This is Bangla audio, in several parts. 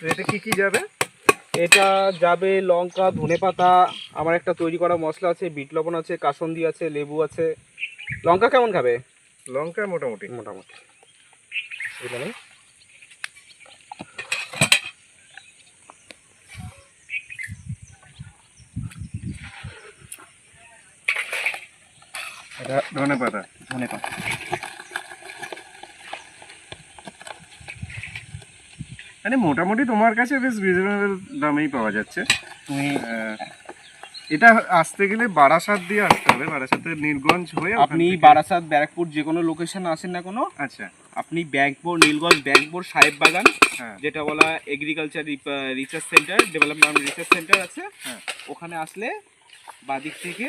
এতে কি কি যাবে? এটা যাবে লঙ্কা, ধনেপাতা, আমার একটা তৈরি করা মশলা আছে, বিট লবণ আছে, কাসন্দি আছে, লেবু আছে। লঙ্কা কেমন খাবে? লঙ্কা মোটামুটি মোটামুটি এখানে এটা ধনেপাতা। ধনেপাতা মানে মোটামুটি তোমার কাছে বেশ রিজনেবল দামেই পাওয়া যাচ্ছে। তুমি এটা আসতে গেলে বারাসাত দিয়ে আসতে হবে, বারাসাতের নীলগঞ্জ হয়ে আপনি বারাসাত, ব্যারাকপুর যে কোনো লোকেশন আসেন না কোনো, আচ্ছা আপনি ব্যাঙ্কবোর, নীলগঞ্জ ব্যাঙ্কবোর, সাহেব বাগান, হ্যাঁ যেটা বলা agriculture research centre, development research centre আছে, হ্যাঁ ওখানে আসলে বাদিক থেকে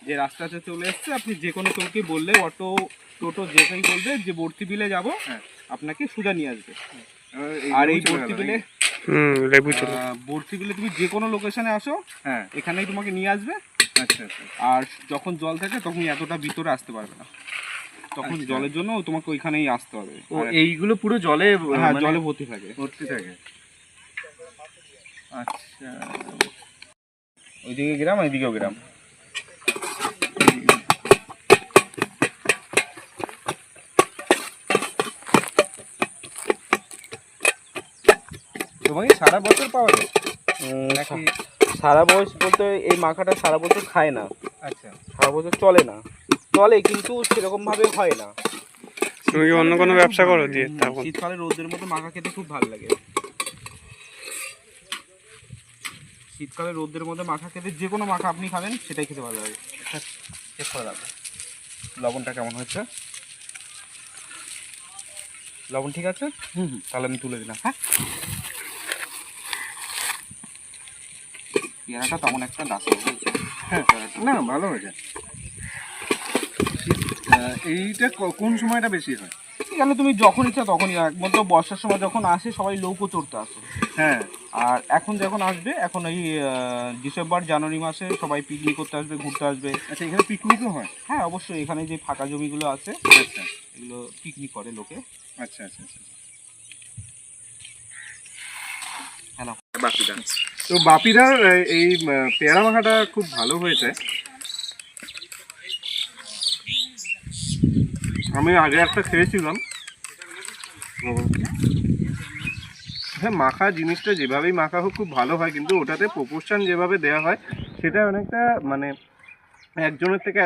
যে রাস্তাটা চলে এসছে, আপনি যে কোনো কেউকে বললে, অটো টোটো যেটাই বলবে যে বর্তি বিলে যাব, হ্যাঁ আপনাকে সোজা নিয়ে আসবে। আর আর এই বর্তি বিলে বর্তি বিলে তুমি যে কোনো লোকেশনে আসো, হ্যাঁ এখানেই তোমাকে নিয়ে আসবে। আচ্ছা আচ্ছা আর যখন জল থাকে তখন এতটা ভিতরে আসতে পারবে না, তখন আচ্ছা। জলের জন্য তোমাকে ওইখানেই আসতে হবে। ও এইগুলো পুরো জলে হ্যাঁ, মানে জলে ভর্তি থাকে। ভর্তি থাকে। আচ্ছা ওইদিকে গ্রাম, এইদিকেও গ্রাম। তোমাকে সারা বছর পাওয়া যায় নাকি? সারা বয়স বলতে এই মাখাটা সারা বছর খায় না, আচ্ছা সারা বছর চলে না, চলে কিন্তু সেরকম ভাবে হয় না। তুমি কি অন্য কোনো ব্যবসা করো দিয়ে তখন? শীতকালে রোদের মধ্যে মাখা খেতে খুব ভালো লাগে। শীতকালে রোদের মধ্যে মাখা খেতে, যে কোনো মাখা আপনি খাবেন সেটাই খেতে ভালো লাগে। চেক করে রাখবে লবণটা কেমন হয়েছে। লবণ ঠিক আছে? তাহলে আমি তুলে দিলাম। হ্যাঁ, পেয়ারাটা তেমন একটা নাচে হ্যাঁ না ভালো হয়েছে। এইটা কোন সময়টা বেশি হয়? এখানে তুমি যখন ইচ্ছা তখনই, একমাত্র বর্ষার সময় যখন আসে সবাই নৌকো চড়তে আসে। হ্যাঁ আর এখন যখন আসবে, এখন এই ডিসেম্বর জানুয়ারি মাসে সবাই পিকনিক করতে আসবে, ঘুরতে আসবে। আচ্ছা এখানে পিকনিকও হয়? হ্যাঁ অবশ্যই, এখানে যে ফাঁকা জমিগুলো আছে আচ্ছা এগুলো পিকনিক করে লোকে। আচ্ছা আচ্ছা আচ্ছা হ্যালো বাপিদা। তো বাপিদার এই পেয়ারা মাখাটা খুব ভালো হয়েছে। আমি আগে একটা খেয়েছিলাম। হ্যাঁ মাখা জিনিসটা যেভাবেই মাখা হোক খুব ভালো হয়, কিন্তু ওটাতে প্রপোর্শন যেভাবে দেওয়া হয় সেটা অনেকটা মানে একজনের থেকে